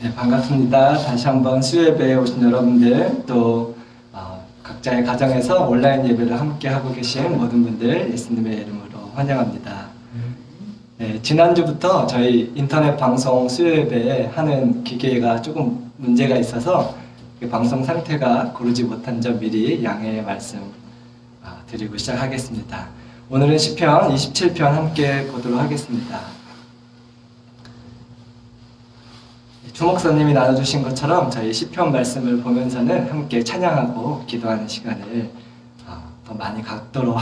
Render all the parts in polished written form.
네, 반갑습니다. 다시 한번 수요예배에 오신 여러분들, 또 각자의 가정에서 온라인 예배를 함께 하고 계신 모든 분들 예수님의 이름으로 환영합니다. 네, 지난주부터 저희 인터넷 방송 수요예배 하는 기계가 조금 문제가 있어서 방송 상태가 고르지 못한 점 미리 양해의 말씀 드리고 시작하겠습니다. 오늘은 시편 27편 함께 보도록 하겠습니다. 주목사님이 나눠주신 것처럼 저희 시편 말씀을 보면서는 함께 찬양하고 기도하는 시간을 더 많이 갖도록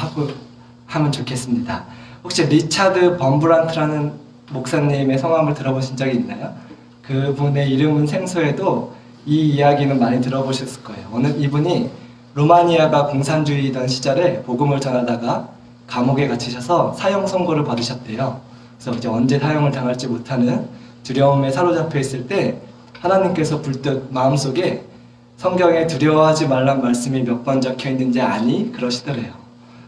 하면 좋겠습니다. 혹시 리차드 범브란트라는 목사님의 성함을 들어보신 적이 있나요? 그분의 이름은 생소해도 이 이야기는 많이 들어보셨을 거예요. 이분이 루마니아가 공산주의던 시절에 복음을 전하다가 감옥에 갇히셔서 사형 선고를 받으셨대요. 그래서 이제 언제 사형을 당할지 못하는 두려움에 사로잡혀 있을 때 하나님께서 불뜻 마음속에 성경에 두려워하지 말란 말씀이 몇 번 적혀 있는지 아니? 그러시더래요.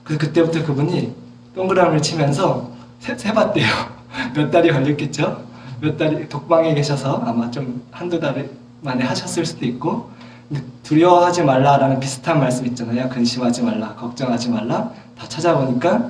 그래서 그때부터 그분이 동그라미를 치면서 세봤대요. 몇 달이 걸렸겠죠? 몇 달이 독방에 계셔서 아마 좀 한두 달 만에 하셨을 수도 있고, 근데 두려워하지 말라라는 비슷한 말씀 있잖아요. 근심하지 말라, 걱정하지 말라. 다 찾아보니까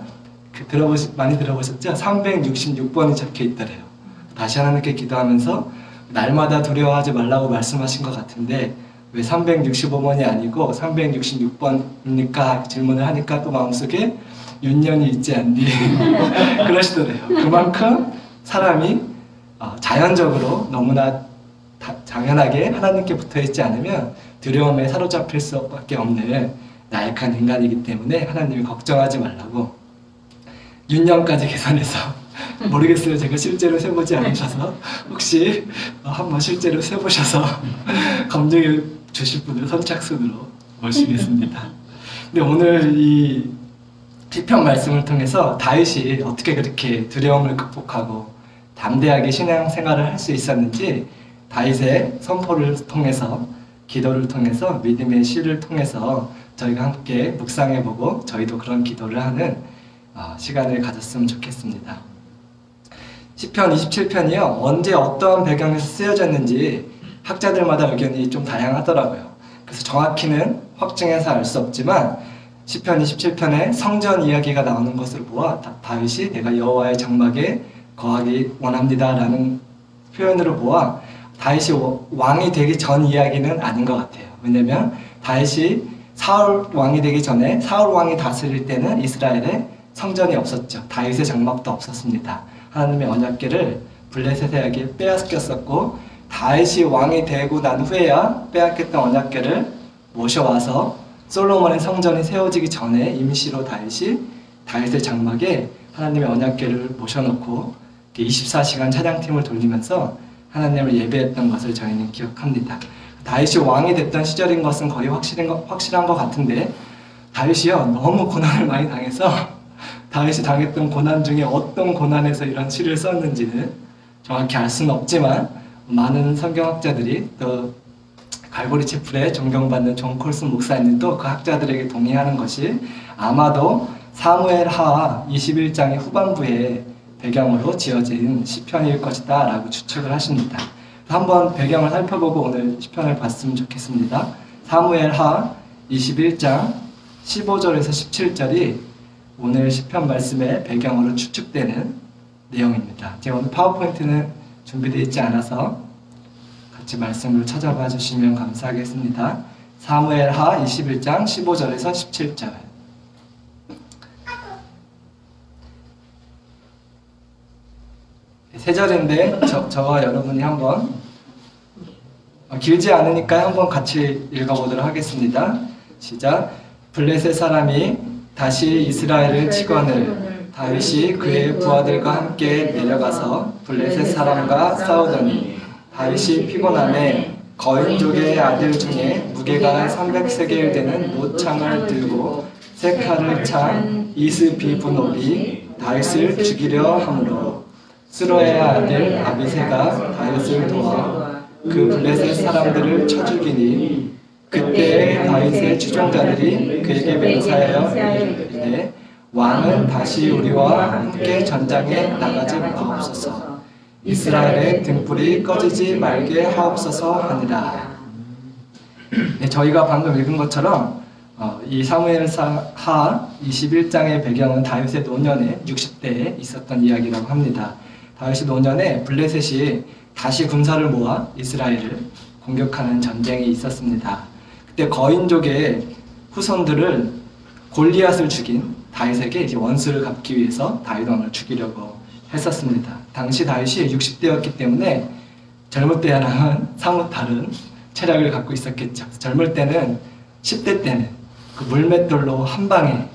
많이 들어보셨죠? 366번이 적혀 있더래요. 다시 하나님께 기도하면서 날마다 두려워하지 말라고 말씀하신 것 같은데 왜 365번이 아니고 366번입니까? 질문을 하니까 또 마음속에 윤년이 있지 않니? 그러시더래요. 그만큼 사람이 자연적으로 너무나 당연하게 하나님께 붙어있지 않으면 두려움에 사로잡힐 수밖에 없는 나약한 인간이기 때문에 하나님이 걱정하지 말라고 윤년까지 계산해서 모르겠어요. 제가 실제로 세보지 않으셔서 혹시 한번 실제로 세보셔서 검증해 주실 분을 선착순으로 모시겠습니다. 근데 오늘 이 시편 말씀을 통해서 다윗이 어떻게 그렇게 두려움을 극복하고 담대하게 신앙생활을 할 수 있었는지 다윗의 선포를 통해서 기도를 통해서 믿음의 시를 통해서 저희가 함께 묵상해보고 저희도 그런 기도를 하는 시간을 가졌으면 좋겠습니다. 시편 27편이요. 언제 어떠한 배경에서 쓰여졌는지 학자들마다 의견이 좀 다양하더라고요. 그래서 정확히는 확증해서 알 수 없지만 시편 27편에 성전 이야기가 나오는 것을 보아 다윗이 내가 여호와의 장막에 거하기 원합니다 라는 표현으로 보아 다윗이 왕이 되기 전 이야기는 아닌 것 같아요. 왜냐면 다윗이 사울 왕이 되기 전에 사울 왕이 다스릴 때는 이스라엘에 성전이 없었죠. 다윗의 장막도 없었습니다. 하나님의 언약궤를 블레셋에게 빼앗겼었고 다윗이 왕이 되고 난 후에야 빼앗겼던 언약궤를 모셔와서 솔로몬의 성전이 세워지기 전에 임시로 다윗의 장막에 하나님의 언약궤를 모셔놓고 24시간 찬양팀을 돌리면서 하나님을 예배했던 것을 저희는 기억합니다. 다윗이 왕이 됐던 시절인 것은 거의 확실한 것 같은데 다윗이요 너무 고난을 많이 당해서 다윗이 당했던 고난 중에 어떤 고난에서 이런 시를 썼는지는 정확히 알 수는 없지만 많은 성경학자들이 또 갈보리 채플에 존경받는 존 콜슨 목사님도 그 학자들에게 동의하는 것이 아마도 사무엘하 21장의 후반부에 배경으로 지어진 시편일 것이다 라고 추측을 하십니다. 한번 배경을 살펴보고 오늘 시편을 봤으면 좋겠습니다. 사무엘하 21장 15절에서 17절이 오늘 시편 말씀의 배경으로 추측되는 내용입니다. 제가 오늘 파워포인트는 준비되어 있지 않아서 같이 말씀을 찾아봐 주시면 감사하겠습니다. 사무엘하 21장 15절에서 17절. 세 절인데 저와 여러분이 한번 길지 않으니까 한번 같이 읽어보도록 하겠습니다. 시작. 블레셋 사람이 다시 이스라엘을 치거늘 다윗이 그의 부하들과 함께 내려가서 블레셋 사람과 싸우더니 다윗이 피곤함에 거인족의 아들 중에 무게가 300세겔 되는 무창을 들고 세 칼을 찬 이스비브노비 다윗을 죽이려 하므로 스로의 아들 아비새가 다윗을 도와 그 블레셋 사람들을 쳐 죽이니 그때 다윗의 추종자들이 그에게 맹세하여 이르되 왕은 다시 우리와 함께 전장에 나가지 마옵소서. 이스라엘의 등불이 꺼지지 말게 하옵소서 하니라. 네, 저희가 방금 읽은 것처럼 이 사무엘하 21장의 배경은 다윗의 노년에 60대에 있었던 이야기라고 합니다. 다윗의 노년에 블레셋이 다시 군사를 모아 이스라엘을 공격하는 전쟁이 있었습니다. 그때 거인족의 후손들을 골리앗을 죽인 다윗에게 이제 원수를 갚기 위해서 다윗 왕을 죽이려고 했었습니다. 당시 다윗이 60대였기 때문에 젊을 때랑은 사뭇 다른 체력을 갖고 있었겠죠. 젊을 때는 10대 때는 그 물맷돌로 한 방에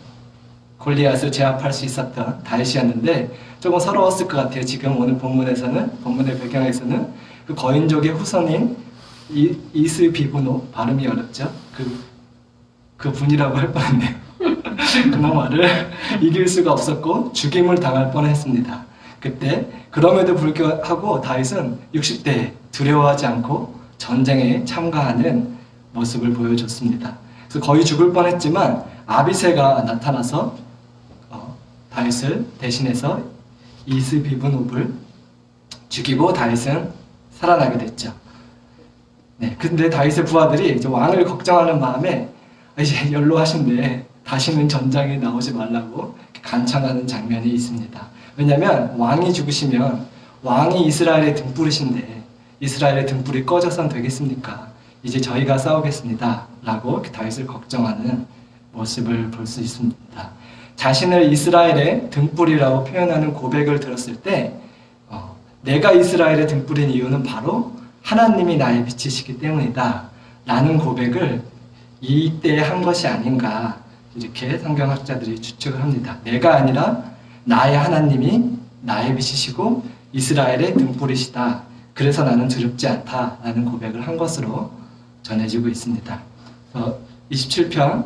골리앗을 제압할 수 있었던 다윗이었는데 조금 서러웠을 것 같아요. 지금 오늘 본문의 배경에서는 그 거인족의 후손인 이스비브노, 발음이 어렵죠. 그 분이라고 할 뻔했네요. 그놈아를 이길 수가 없었고 죽임을 당할 뻔했습니다. 그때 그럼에도 불구하고 다윗은 60대에 두려워하지 않고 전쟁에 참가하는 모습을 보여줬습니다. 그래서 거의 죽을 뻔했지만 아비새가 나타나서 다윗을 대신해서 이스비브노를 죽이고 다윗은 살아나게 됐죠. 네, 근데 다윗의 부하들이 이제 왕을 걱정하는 마음에 이제 연로하신데 다시는 전장에 나오지 말라고 간청하는 장면이 있습니다. 왜냐하면 왕이 죽으시면 왕이 이스라엘의 등불이신데 이스라엘의 등불이 꺼져선 되겠습니까? 이제 저희가 싸우겠습니다 라고 다윗을 걱정하는 모습을 볼 수 있습니다. 자신을 이스라엘의 등불이라고 표현하는 고백을 들었을 때 내가 이스라엘의 등불인 이유는 바로 하나님이 나의 빛이시기 때문이다 라는 고백을 이때 한 것이 아닌가 이렇게 성경학자들이 추측을 합니다. 내가 아니라 나의 하나님이 나의 빛이시고 이스라엘의 등불이시다. 그래서 나는 두렵지 않다라는 고백을 한 것으로 전해지고 있습니다. 27편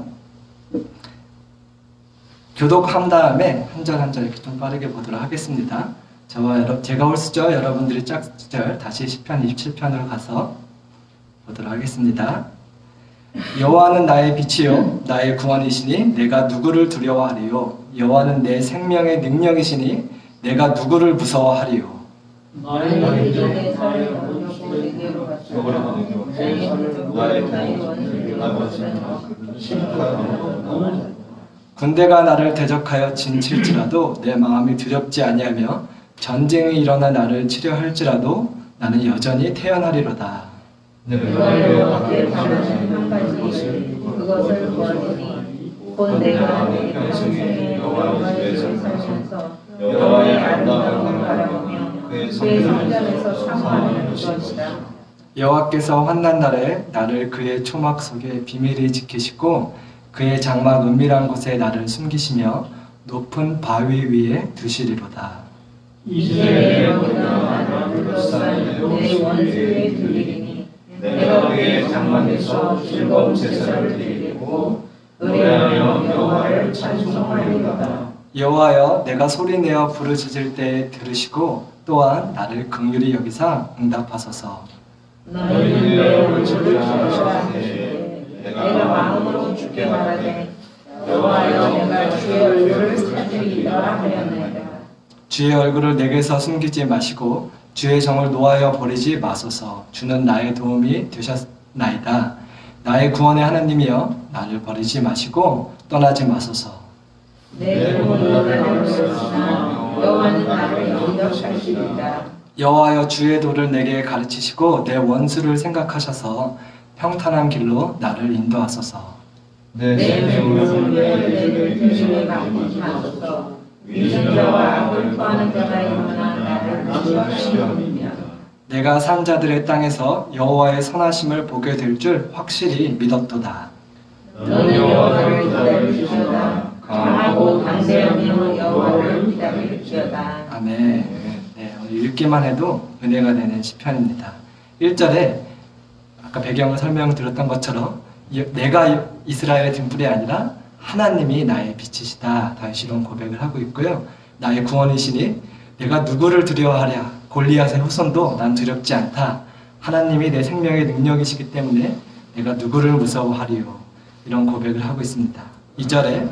교독한 다음에 한 절 한 절 이렇게 좀 빠르게 보도록 하겠습니다. 제가 홀수죠. 여러분들이 짝절 다시 시편 27편으로 가서 보도록 하겠습니다. 여호와는 나의 빛이요 나의 구원이시니 내가 누구를 두려워하리요. 여호와는 내 생명의 능력이시니 내가 누구를 무서워하리요. 군대가 나를 대적하여 진칠지라도 내 마음이 두렵지 아니하며 전쟁이 일어나 나를 치려할지라도 나는 여전히 태어나리로다. 여호와의 방하신 한 가지 그것을 구하리니 곧 내가 내 평생에 여호와의 집에 살면서 여호와의 아름다움을 바라보며 그의 성전에서 사모하는 것이다. 여호와께서 환난 날에 나를 그의 초막 속에 비밀히 지키시고 그의 장막 은밀한 곳에 나를 숨기시며 높은 바위 위에 두시리로다. 이제 여호와가 나를 둘러싼 내 원수에 들리리니 내가 그의 장막에서 즐거운 제사를 드리고 노래하며 여호와를 찬송하리로다. 여호와여 내가 소리내어 부르짖을 때 들으시고 또한 나를 긍휼히 여기사 응답하소서. 너희는 내 얼굴을 찾으시되 내가 마음으로 주께 말하되 여호와여 내가 주의 얼굴을 찾으리라 하였나이다. 주의 얼굴을 내게서 숨기지 마시고 주의 정을 노하여 버리지 마소서. 주는 나의 도움이 되셨나이다. 나의 구원의 하나님이여 나를 버리지 마시고 떠나지 마소서. 내 몸은 너를 내놓으시나 여호와는 나를 인도하시리이다. 여호와여 주의 도를 내게 가르치시고 내 원수를 생각하셔서 평탄한 길로 나를 인도하소서. 내 생명을 위해 내 중심에 맡기지 마소서. 위선자와 악을 토하는 자가 일어나 나를 미워하시느니라. 내가 산 자들의 땅에서 여호와의 선하심을 보게 될 줄 확실히 믿었도다. 너는 여호와를 기다릴지어다. 강하고 강대한 힘은 여호와를 기다릴지어다. 아멘. 네, 오늘 읽기만 해도 은혜가 되는 시편입니다. 1절에 아까 배경을 설명드렸던 것처럼 내가 이스라엘의 등불이 아니라 하나님이 나의 빛이시다. 다윗이 이런 고백을 하고 있고요. 나의 구원이시니 내가 누구를 두려워하랴. 골리앗의 후손도 난 두렵지 않다. 하나님이 내 생명의 능력이시기 때문에 내가 누구를 무서워하리요. 이런 고백을 하고 있습니다. 2절에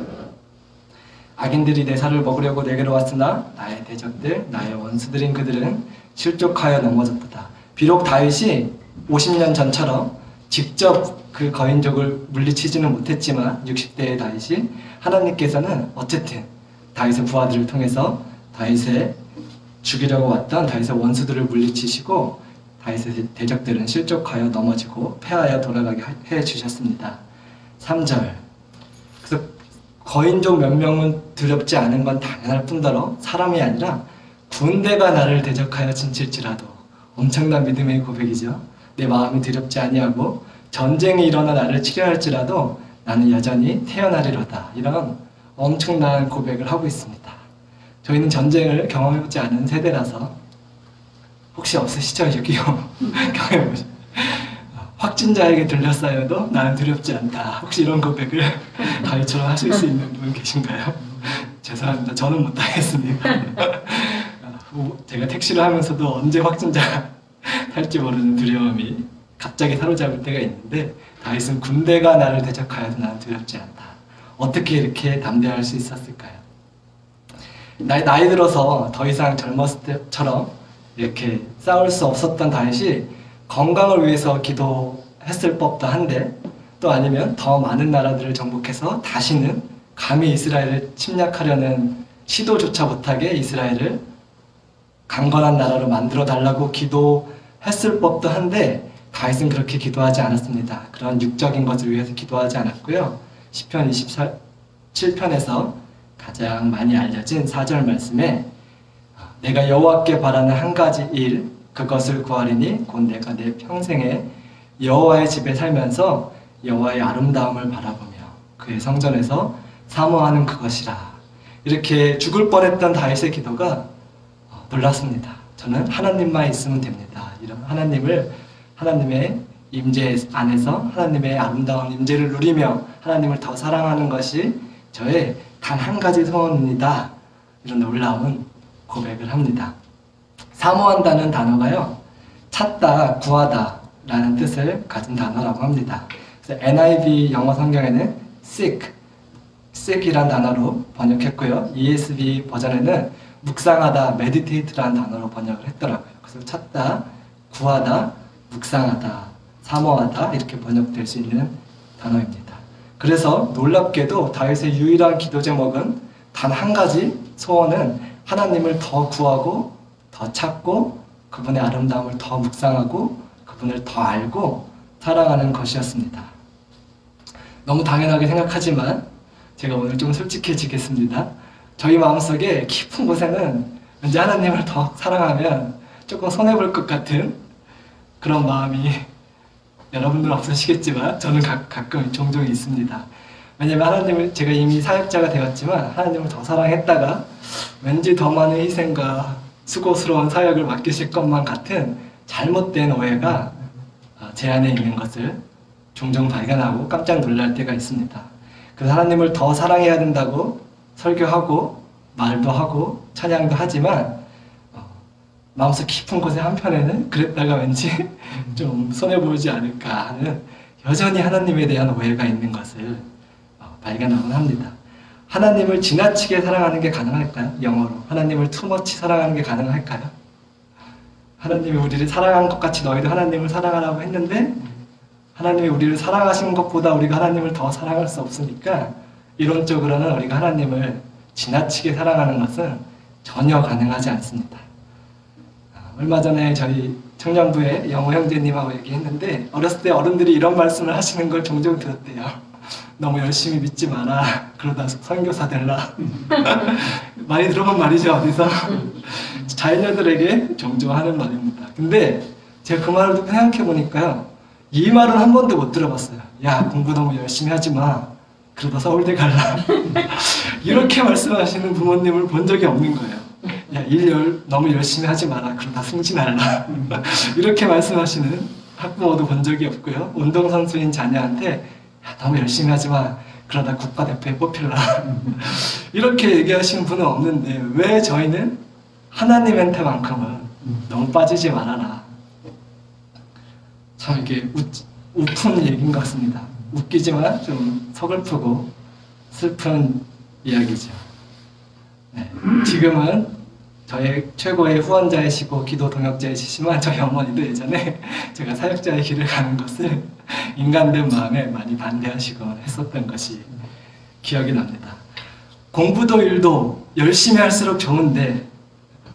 악인들이 내 살을 먹으려고 내게로 왔으나 나의 대적들, 나의 원수들인 그들은 실족하여 넘어졌도다. 비록 다윗이 50년 전처럼 직접 그 거인족을 물리치지는 못했지만 60대의 다윗이 하나님께서는 어쨌든 다윗의 부하들을 통해서 다윗의 죽이려고 왔던 다윗의 원수들을 물리치시고 다윗의 대적들은 실족하여 넘어지고 패하여 돌아가게 해주셨습니다. 3절. 그래서 거인족 몇 명은 두렵지 않은 건 당연할 뿐더러 사람이 아니라 군대가 나를 대적하여 진칠지라도 엄청난 믿음의 고백이죠. 내 마음이 두렵지 아니하고 전쟁이 일어나 나를 치려할지라도 나는 여전히 태어나리로다. 이런 엄청난 고백을 하고 있습니다. 저희는 전쟁을 경험해보지 않은 세대라서 혹시 없으시죠? 여기요. 경험해보죠. 확진자에게 들렸어요도 나는 두렵지 않다. 혹시 이런 고백을 다윗처럼 하실 수 있는 분 계신가요? 죄송합니다. 저는 못하겠습니다. 제가 택시를 하면서도 언제 확진자 할지 모르는 두려움이 갑자기 사로잡을 때가 있는데 다윗은 군대가 나를 대적하여도 나는 두렵지 않다. 어떻게 이렇게 담대할 수 있었을까요? 나이 들어서 더 이상 젊었을 때처럼 이렇게 싸울 수 없었던 다윗이 건강을 위해서 기도했을 법도 한데 또 아니면 더 많은 나라들을 정복해서 다시는 감히 이스라엘을 침략하려는 시도조차 못하게 이스라엘을 강건한 나라로 만들어 달라고 기도했을 법도 한데 다윗은 그렇게 기도하지 않았습니다. 그런 육적인 것을 위해서 기도하지 않았고요. 시편 27편에서 가장 많이 알려진 4절 말씀에 내가 여호와께 바라는 한 가지 일 그것을 구하리니 곧 내가 내 평생에 여호와의 집에 살면서 여호와의 아름다움을 바라보며 그의 성전에서 사모하는 그것이라. 이렇게 죽을 뻔했던 다윗의 기도가 놀랐습니다. 저는 하나님만 있으면 됩니다. 이런 하나님의 임재 안에서 하나님의 아름다운 임재를 누리며 하나님을 더 사랑하는 것이 저의 단 한 가지 소원입니다. 이런 놀라운 고백을 합니다. 사모한다는 단어가요, 찾다, 구하다 라는 뜻을 가진 단어라고 합니다. 그래서 NIV 영어 성경에는 seek이란 단어로 번역했고요. ESV 버전에는 묵상하다, meditate라는 단어로 번역을 했더라고요. 그래서 찾다, 구하다, 묵상하다, 사모하다 이렇게 번역될 수 있는 단어입니다. 그래서 놀랍게도 다윗의 유일한 기도 제목은 단 한 가지 소원은 하나님을 더 구하고 더 찾고 그분의 아름다움을 더 묵상하고 그분을 더 알고 사랑하는 것이었습니다. 너무 당연하게 생각하지만 제가 오늘 좀 솔직해지겠습니다. 저희 마음속에 깊은 곳에는 왠지 하나님을 더 사랑하면 조금 손해볼 것 같은 그런 마음이 여러분들은 없으시겠지만 저는 가끔 종종 있습니다. 왜냐면 하나님을 제가 이미 사역자가 되었지만 하나님을 더 사랑했다가 왠지 더 많은 희생과 수고스러운 사역을 맡기실 것만 같은 잘못된 오해가 제 안에 있는 것을 종종 발견하고 깜짝 놀랄 때가 있습니다. 그래서 하나님을 더 사랑해야 된다고 설교하고 말도 하고 찬양도 하지만 마음속 깊은 곳의 한편에는 그랬다가 왠지 좀 손해보지 않을까 하는 여전히 하나님에 대한 오해가 있는 것을 발견하곤 합니다. 하나님을 지나치게 사랑하는 게 가능할까요? 영어로 하나님을 too much 사랑하는 게 가능할까요? 하나님이 우리를 사랑한 것 같이 너희도 하나님을 사랑하라고 했는데 하나님이 우리를 사랑하신 것보다 우리가 하나님을 더 사랑할 수 없으니까 이론적으로는 우리가 하나님을 지나치게 사랑하는 것은 전혀 가능하지 않습니다. 얼마 전에 저희 청년부의 영호 형제님하고 얘기했는데 어렸을 때 어른들이 이런 말씀을 하시는 걸 종종 들었대요. 너무 열심히 믿지 마라. 그러다 선교사 될라. 많이 들어본 말이죠, 어디서. 자녀들에게 종종 하는 말입니다. 근데 제가 그 말을 생각해 보니까요, 이 말은 한 번도 못 들어봤어요. 야, 공부 너무 열심히 하지 마. 그러다 서울대 갈라. 이렇게 말씀하시는 부모님을 본 적이 없는 거예요. 야, 너무 열심히 하지 마라. 그러다 승진할라. 이렇게 말씀하시는 학부모도 본 적이 없고요. 운동선수인 자녀한테 야, 너무 열심히 하지 마. 그러다 국가대표에 뽑힐라. 이렇게 얘기하시는 분은 없는데 왜 저희는 하나님한테만큼은 너무 빠지지 말아라. 참 이게 우픈 얘기인 것 같습니다. 웃기지만 좀 서글프고 슬픈 이야기죠. 네, 지금은 저의 최고의 후원자이시고 기도 동역자이시지만 저희 어머니도 예전에 제가 사역자의 길을 가는 것을 인간된 마음에 많이 반대하시곤 했었던 것이 기억이 납니다. 공부도 일도 열심히 할수록 좋은데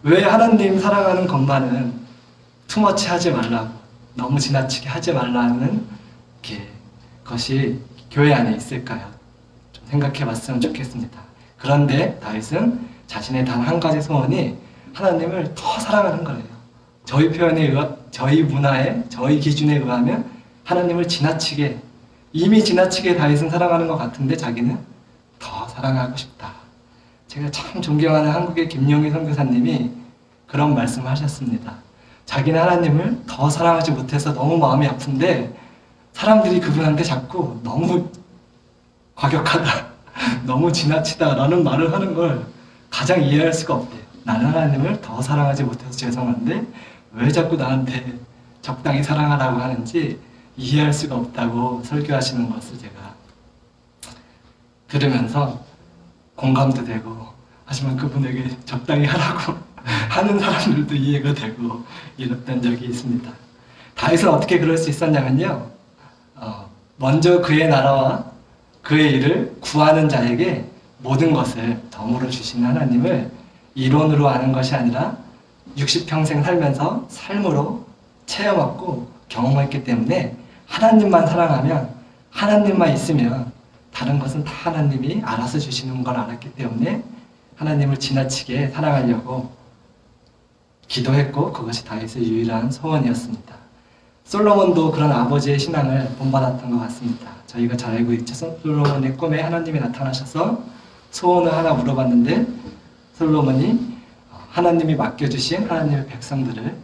왜 하나님 사랑하는 것만은 투머치 하지 말라고, 너무 지나치게 하지 말라는 것이 교회 안에 있을까요? 좀 생각해 봤으면 좋겠습니다. 그런데 다윗은 자신의 단 한 가지 소원이 하나님을 더 사랑하는 거예요. 저희 표현에 저희 문화에, 저희 기준에 의하면 하나님을 이미 지나치게 다윗은 사랑하는 것 같은데 자기는 더 사랑하고 싶다. 제가 참 존경하는 한국의 김용희 선교사님이 그런 말씀을 하셨습니다. 자기는 하나님을 더 사랑하지 못해서 너무 마음이 아픈데 사람들이 그분한테 자꾸 너무 과격하다, 너무 지나치다 라는 말을 하는 걸 가장 이해할 수가 없대요. 나는 하나님을 더 사랑하지 못해서 죄송한데 왜 자꾸 나한테 적당히 사랑하라고 하는지 이해할 수가 없다고 설교하시는 것을 제가 들으면서 공감도 되고, 하지만 그분에게 적당히 하라고 하는 사람들도 이해가 되고 이랬던 적이 있습니다. 다윗은 어떻게 그럴 수 있었냐면요, 먼저 그의 나라와 그의 일을 구하는 자에게 모든 것을 덤으로 주시는 하나님을 이론으로 아는 것이 아니라 60평생 살면서 삶으로 체험하고 경험했기 때문에 하나님만 사랑하면, 하나님만 있으면 다른 것은 다 하나님이 알아서 주시는 걸 알았기 때문에 하나님을 지나치게 사랑하려고 기도했고, 그것이 다윗의 유일한 소원이었습니다. 솔로몬도 그런 아버지의 신앙을 본받았던 것 같습니다. 저희가 잘 알고 있죠. 솔로몬의 꿈에 하나님이 나타나셔서 소원을 하나 물어봤는데 솔로몬이 하나님이 맡겨주신 하나님의 백성들을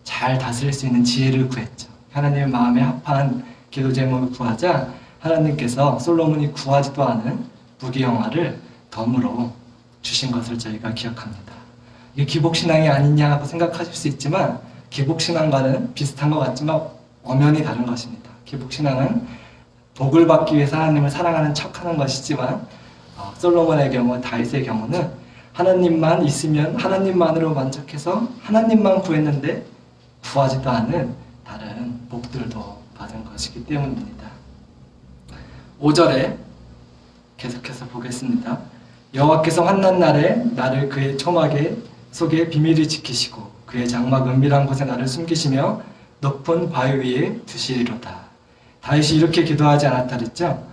잘 다스릴 수 있는 지혜를 구했죠. 하나님의 마음에 합한 기도 제목을 구하자 하나님께서 솔로몬이 구하지도 않은 부귀영화를 덤으로 주신 것을 저희가 기억합니다. 이게 기복신앙이 아니냐 하고 생각하실 수 있지만 기복신앙과는 비슷한 것 같지만 엄연히 다른 것입니다. 기복신앙은 복을 받기 위해서 하나님을 사랑하는 척하는 것이지만 솔로몬의 경우, 다윗의 경우는 하나님만 있으면 하나님만으로 만족해서 하나님만 구했는데 구하지도 않은 다른 복들도 받은 것이기 때문입니다. 5절에 계속해서 보겠습니다. 여호와께서 환난 날에 나를 그의 초막에 속에 비밀히 지키시고 그의 장막 은밀한 곳에 나를 숨기시며 높은 바위 위에 두시리로다. 다윗이 이렇게 기도하지 않았다 그랬죠?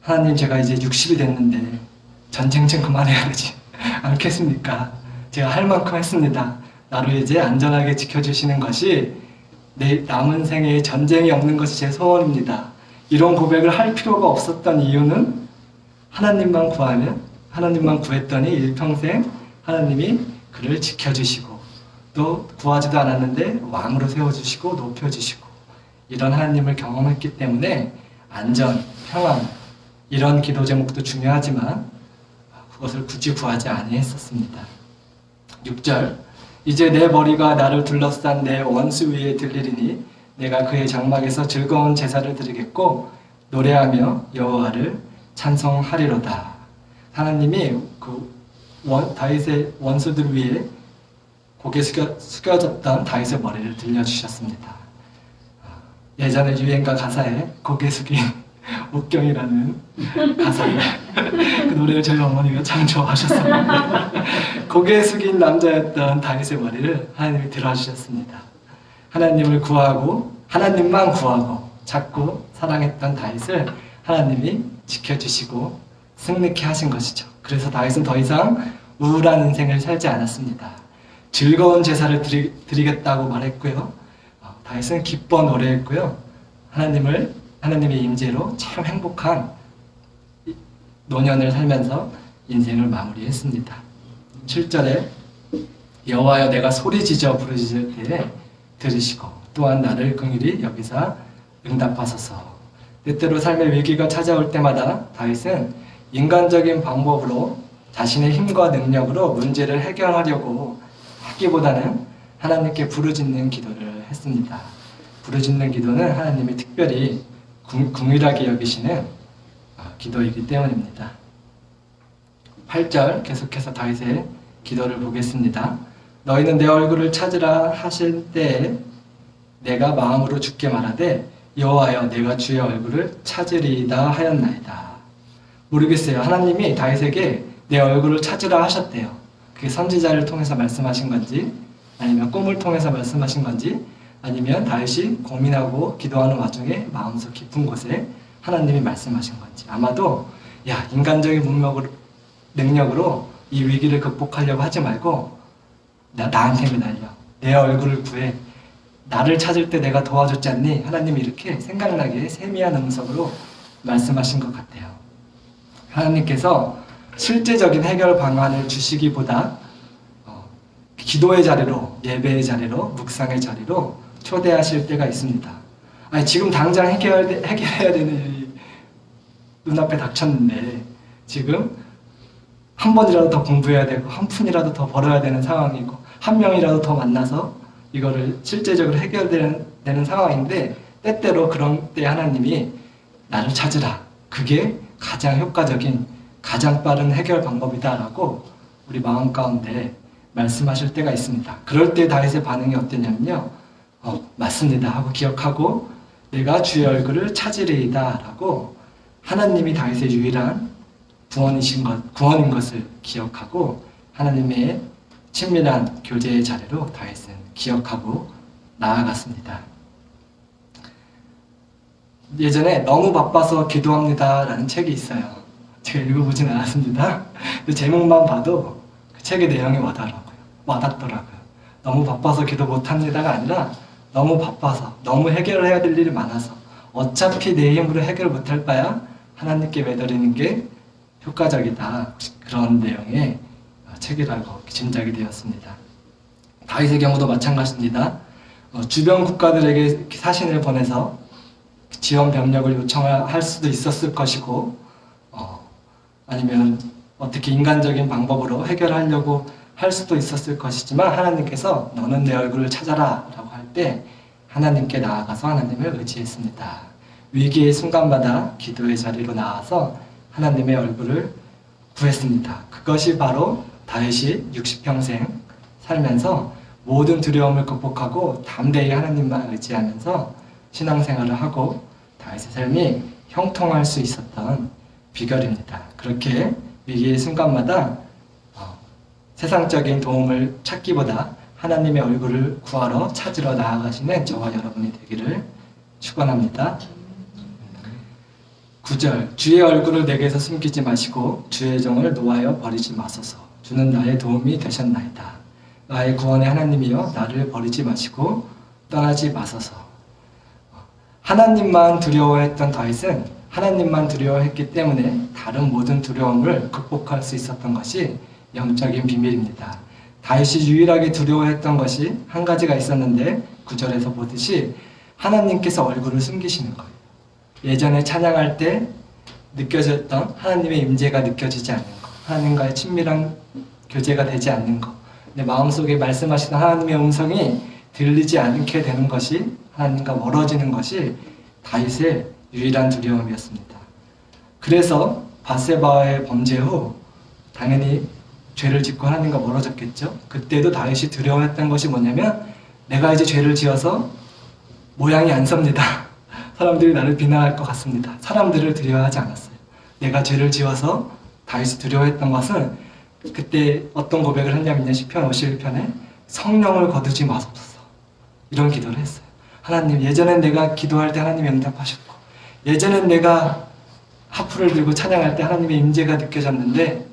하나님, 제가 이제 60이 됐는데 전쟁 좀 그만해야 되지 않겠습니까? 제가 할 만큼 했습니다. 나를 이제 안전하게 지켜주시는 것이 내 남은 생에 전쟁이 없는 것이 제 소원입니다. 이런 고백을 할 필요가 없었던 이유는 하나님만 구하면, 하나님만 구했더니 일평생 하나님이 그를 지켜주시고 또 구하지도 않았는데 왕으로 세워주시고 높여주시고 이런 하나님을 경험했기 때문에 안전, 평안, 이런 기도 제목도 중요하지만 그것을 굳이 구하지 아니했었습니다. 6절, 이제 내 머리가 나를 둘러싼 내 원수 위에 들리리니 내가 그의 장막에서 즐거운 제사를 드리겠고 노래하며 여호와를 찬송하리로다. 하나님이 다윗의 원수들 위에 고개 숙여졌던 다윗의 머리를 들려주셨습니다. 예전에 유행가 가사에 고개 숙인 옥경이라는 가사에 그 노래를 저희 어머니가 참 좋아하셨습니다. 고개 숙인 남자였던 다윗의 머리를 하나님이 들어주셨습니다. 하나님을 구하고 하나님만 구하고 자꾸 사랑했던 다윗을 하나님이 지켜주시고 승리케 하신 것이죠. 그래서 다윗은 더 이상 우울한 인생을 살지 않았습니다. 즐거운 제사를 드리겠다고 말했고요. 다윗은 기뻐 노래했고요. 하나님의 임재로 참 행복한 노년을 살면서 인생을 마무리했습니다. 7절에 여호와여 내가 소리지져 부르짖을 때에 들으시고 또한 나를 긍휼히 여기사 응답하소서. 때때로 삶의 위기가 찾아올 때마다 다윗은 인간적인 방법으로 자신의 힘과 능력으로 문제를 해결하려고 하기보다는 하나님께 부르짖는 기도를 했습니다. 부르짖는 기도는 하나님이 특별히 긍휼하게 여기시는 기도이기 때문입니다. 8절 계속해서 다윗의 기도를 보겠습니다. 너희는 내 얼굴을 찾으라 하실 때에 내가 마음으로 주께 말하되 여호와여 내가 주의 얼굴을 찾으리이다 하였나이다. 모르겠어요. 하나님이 다윗에게 내 얼굴을 찾으라 하셨대요. 그게 선지자를 통해서 말씀하신 건지 아니면 꿈을 통해서 말씀하신 건지 아니면 다윗이 고민하고 기도하는 와중에 마음속 깊은 곳에 하나님이 말씀하신 건지 아마도 야 인간적인 능력으로 이 위기를 극복하려고 하지 말고 나한테 매달려 내 얼굴을 구해 나를 찾을 때 내가 도와줬지 않니? 하나님이 이렇게 생각나게 세미한 음성으로 말씀하신 것 같아요. 하나님께서 실제적인 해결 방안을 주시기보다 기도의 자리로, 예배의 자리로, 묵상의 자리로 초대하실 때가 있습니다. 아니, 지금 당장 해결해야 되는 일이 눈앞에 닥쳤는데 지금 한 번이라도 더 공부해야 되고 한 푼이라도 더 벌어야 되는 상황이고 한 명이라도 더 만나서 이거를 실제적으로 해결되는 상황인데 때때로 그런 때 하나님이 나를 찾으라. 그게 가장 효과적인 가장 빠른 해결 방법이다라고 우리 마음 가운데 말씀하실 때가 있습니다. 그럴 때 다윗의 반응이 어땠냐면요. 맞습니다 하고 기억하고 내가 주의 얼굴을 찾으리이다 라고 하나님이 다윗의 유일한 구원인 것을 기억하고 하나님의 친밀한 교제의 자리로 다윗은 기억하고 나아갔습니다. 예전에 너무 바빠서 기도합니다 라는 책이 있어요. 제가 읽어보진 않았습니다. 그 제목만 봐도 그 책의 내용이 와닿더라고요. 너무 바빠서 기도 못합니다가 아니라 너무 바빠서 너무 해결해야 될 일이 많아서 어차피 내 힘으로 해결 못할 바야 하나님께 매달리는 게 효과적이다. 그런 내용의 책이라고 짐작이 되었습니다. 다윗의 경우도 마찬가지입니다. 주변 국가들에게 사신을 보내서 지원 병력을 요청할 수도 있었을 것이고 아니면 어떻게 인간적인 방법으로 해결하려고 할 수도 있었을 것이지만 하나님께서 너는 내 얼굴을 찾아라 라고 할 때 하나님께 나아가서 하나님을 의지했습니다. 위기의 순간마다 기도의 자리로 나와서 하나님의 얼굴을 구했습니다. 그것이 바로 다윗이 60평생 살면서 모든 두려움을 극복하고 담대히 하나님만 의지하면서 신앙생활을 하고 다윗의 삶이 형통할 수 있었던 비결입니다. 그렇게 위기의 순간마다 세상적인 도움을 찾기보다 하나님의 얼굴을 구하러 찾으러 나아가시는 저와 여러분이 되기를 축원합니다. 9절 주의 얼굴을 내게서 숨기지 마시고 주의 종을 노하여 버리지 마소서. 주는 나의 도움이 되셨나이다. 나의 구원의 하나님이여 나를 버리지 마시고 떠나지 마소서. 하나님만 두려워했던 다윗은 하나님만 두려워했기 때문에 다른 모든 두려움을 극복할 수 있었던 것이 영적인 비밀입니다. 다윗이 유일하게 두려워했던 것이 한 가지가 있었는데 9절에서 보듯이 하나님께서 얼굴을 숨기시는 거예요. 예전에 찬양할 때 느껴졌던 하나님의 임재가 느껴지지 않는 것, 하나님과의 친밀한 교제가 되지 않는 것, 내 마음속에 말씀하시는 하나님의 음성이 들리지 않게 되는 것이 하나님과 멀어지는 것이 다윗의 유일한 두려움이었습니다. 그래서 밧세바의 범죄 후 당연히 죄를 짓고 하나님과 멀어졌겠죠. 그때도 다윗이 두려워했던 것이 뭐냐면 내가 이제 죄를 지어서 모양이 안 섭니다. 사람들이 나를 비난할 것 같습니다. 사람들을 두려워하지 않았어요. 내가 죄를 지어서 다윗이 두려워했던 것은 그때 어떤 고백을 했냐면요. 시편 51편에 성령을 거두지 마소서 이런 기도를 했어요. 하나님, 예전엔 내가 기도할 때 하나님이 응답하셨고 예전엔 내가 하프를 들고 찬양할 때 하나님의 임재가 느껴졌는데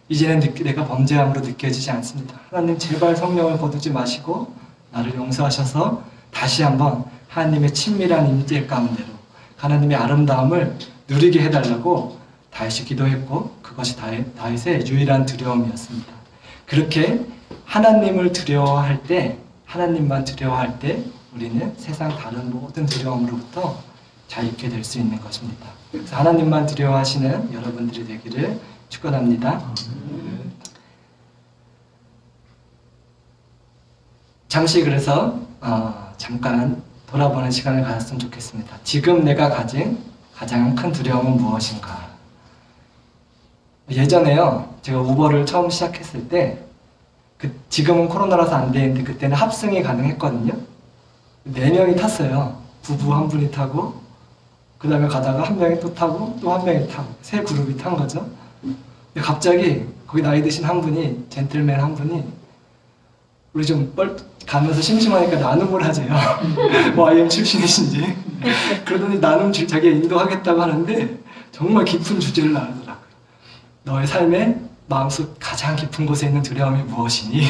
이제는 내가 범죄함으로 느껴지지 않습니다. 하나님 제발 성령을 거두지 마시고 나를 용서하셔서 다시 한번 하나님의 친밀한 임재 가운데로 하나님의 아름다움을 누리게 해달라고 다윗이 기도했고 그것이 다윗의 유일한 두려움이었습니다. 그렇게 하나님을 두려워할 때 하나님만 두려워할 때 우리는 세상 다른 모든 두려움으로부터 자유케 될 수 있는 것입니다. 그래서 하나님만 두려워하시는 여러분들이 되기를 축원합니다. 잠시 그래서 잠깐 돌아보는 시간을 가졌으면 좋겠습니다. 지금 내가 가진 가장 큰 두려움은 무엇인가? 예전에요, 제가 우버를 처음 시작했을 때 지금은 코로나라서 안 되는데 그때는 합승이 가능했거든요. 4명이 탔어요. 부부 한 분이 타고 그 다음에 가다가 한 명이 또 타고 또 한 명이 타고 세 그룹이 탄 거죠. 근데 갑자기 거기 나이 드신 한 분이, 젠틀맨 한 분이 우리 좀 가면서 심심하니까 나눔을 하세요. YM 출신이신지. 그러더니 자기가 인도하겠다고 하는데 정말 깊은 주제를 나누더라고요. 너의 삶의 마음속 가장 깊은 곳에 있는 두려움이 무엇이니?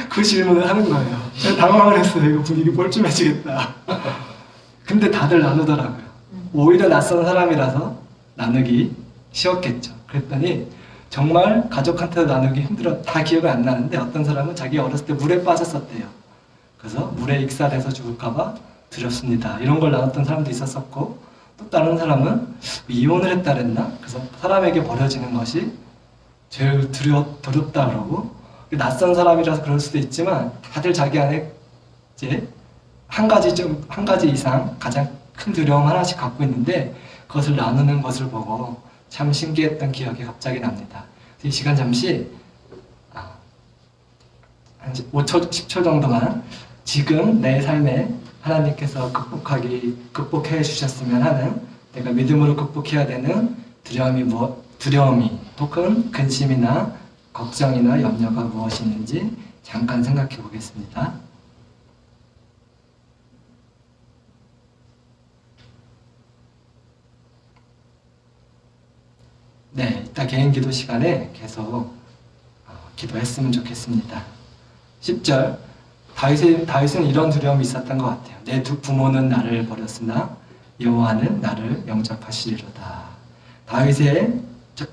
그 질문을 하는 거예요. 제가 당황을 했어요. 이거 분위기 뻘쭘해지겠다. 근데 다들 나누더라고요. 오히려 낯선 사람이라서 나누기 쉬웠겠죠. 그랬더니 정말 가족한테도 나누기 힘들어. 다 기억이 안 나는데 어떤 사람은 자기 어렸을 때 물에 빠졌었대요. 그래서 물에 익사돼서 죽을까봐 두렵습니다. 이런 걸 나눴던 사람도 있었었고, 또 다른 사람은 이혼을 했다 그랬나? 그래서 사람에게 버려지는 것이 제일 두렵다 그러고, 낯선 사람이라서 그럴 수도 있지만 다들 자기 안에 이제 한 가지 이상 가장 큰 두려움 하나씩 갖고 있는데 그것을 나누는 것을 보고 참 신기했던 기억이 갑자기 납니다. 이 시간 잠시 한 5초, 10초 정도만 지금 내 삶에 하나님께서 극복해 주셨으면 하는, 내가 믿음으로 극복해야 되는 두려움이 혹은 근심이나 걱정이나 염려가 무엇이 있는지 잠깐 생각해 보겠습니다. 네, 이따 개인 기도 시간에 계속 기도했으면 좋겠습니다. 10절, 다윗은 이런 두려움이 있었던 것 같아요. 내 두 부모는 나를 버렸으나 여호와는 나를 영접하시리로다. 다윗의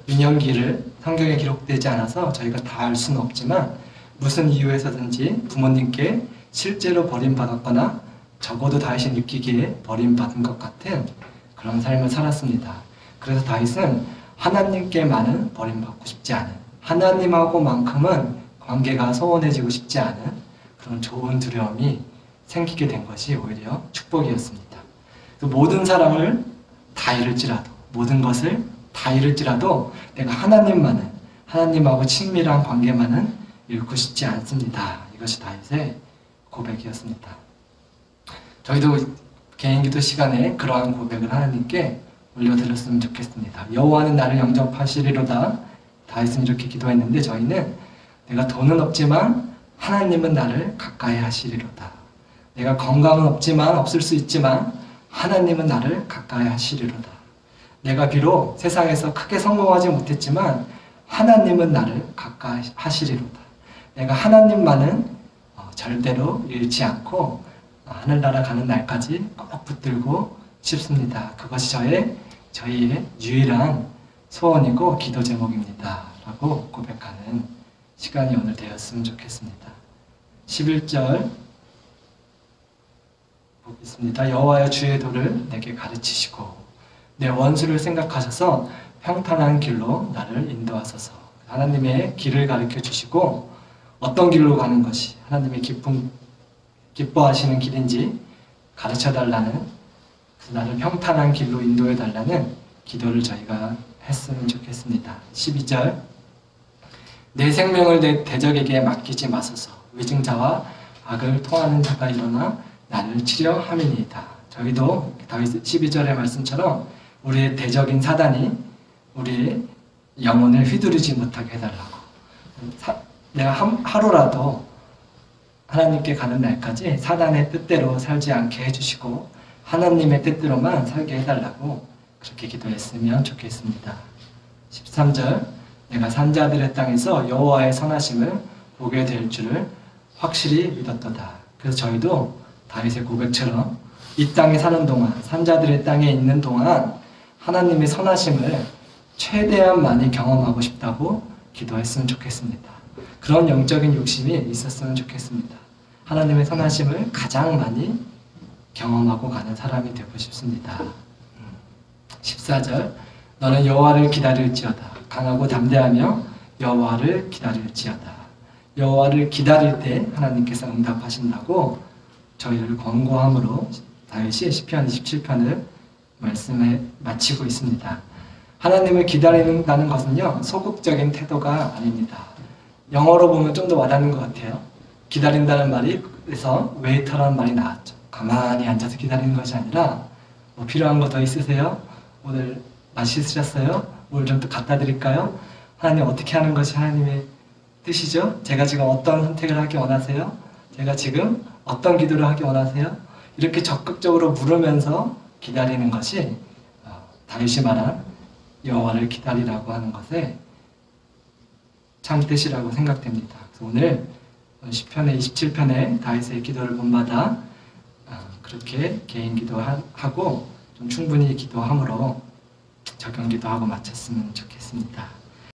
유년기를 성경에 기록되지 않아서 저희가 다 알 수는 없지만 무슨 이유에서든지 부모님께 실제로 버림받았거나 적어도 다윗이 느끼기에 버림받은 것 같은 그런 삶을 살았습니다. 그래서 다윗은 하나님께만은 버림받고 싶지 않은, 하나님하고만큼은 관계가 소원해지고 싶지 않은 그런 좋은 두려움이 생기게 된 것이 오히려 축복이었습니다. 모든 사람을 다 잃을지라도, 모든 것을 다 잃을지라도 내가 하나님하고 친밀한 관계만은 잃고 싶지 않습니다. 이것이 다윗의 고백이었습니다. 저희도 개인기도 시간에 그러한 고백을 하나님께 올려드렸으면 좋겠습니다. 여호와는 나를 영접하시리로다. 다윗은 이렇게 기도했는데 저희는 내가 돈은 없지만 하나님은 나를 가까이 하시리로다. 내가 건강은 없을 수 있지만 하나님은 나를 가까이 하시리로다. 내가 비록 세상에서 크게 성공하지 못했지만 하나님은 나를 가까이 하시리로다. 내가 하나님만은 절대로 잃지 않고 하늘나라 가는 날까지 꼭 붙들고 싶습니다. 그것이 저희의 유일한 소원이고 기도 제목입니다. 라고 고백하는 시간이 오늘 되었으면 좋겠습니다. 11절 보겠습니다. 여호와여 주의 도를 내게 가르치시고 내 원수를 생각하셔서 평탄한 길로 나를 인도하소서. 하나님의 길을 가르쳐 주시고 어떤 길로 가는 것이 하나님의 기뻐하시는 길인지 가르쳐 달라는, 나를 평탄한 길로 인도해 달라는 기도를 저희가 했으면 좋겠습니다. 12절 내 생명을 내 대적에게 맡기지 마소서. 위증자와 악을 통하는 자가 일어나 나를 치려 함이니이다. 저희도 다윗 12절의 말씀처럼 우리의 대적인 사단이 우리의 영혼을 휘두르지 못하게 해달라고, 내가 하루라도 하나님께 가는 날까지 사단의 뜻대로 살지 않게 해주시고 하나님의 뜻대로만 살게 해달라고 그렇게 기도했으면 좋겠습니다. 13절 내가 산자들의 땅에서 여호와의 선하심을 보게 될 줄을 확실히 믿었도다. 그래서 저희도 다윗의 고백처럼 이 땅에 사는 동안, 산자들의 땅에 있는 동안 하나님의 선하심을 최대한 많이 경험하고 싶다고 기도했으면 좋겠습니다. 그런 영적인 욕심이 있었으면 좋겠습니다. 하나님의 선하심을 가장 많이 경험하고 가는 사람이 되고 싶습니다. 14절 너는 여호와를 기다릴지어다. 강하고 담대하며 여호와를 기다릴지어다. 여호와를 기다릴 때 하나님께서 응답하신다고 저희를 권고함으로 다윗이 시편 27편을 말씀에 마치고 있습니다. 하나님을 기다린다는 것은요, 소극적인 태도가 아닙니다. 영어로 보면 좀 더 와닿는 것 같아요. 기다린다는 말이 그래서 웨이터라는 말이 나왔죠. 가만히 앉아서 기다리는 것이 아니라 뭐 필요한 거 더 있으세요? 오늘 맛있으셨어요? 뭘 좀 더 갖다 드릴까요? 하나님 어떻게 하는 것이 하나님의 뜻이죠? 제가 지금 어떤 선택을 하기 원하세요? 제가 지금 어떤 기도를 하기 원하세요? 이렇게 적극적으로 물으면서 기다리는 것이 다윗이 말한 여호와를 기다리라고 하는 것의 참뜻이라고 생각됩니다. 그래서 오늘 시편의 27편의 다윗의 기도를 본받아 그렇게 개인 기도하고 좀 충분히 기도함으로 적용 기도하고 마쳤으면 좋겠습니다.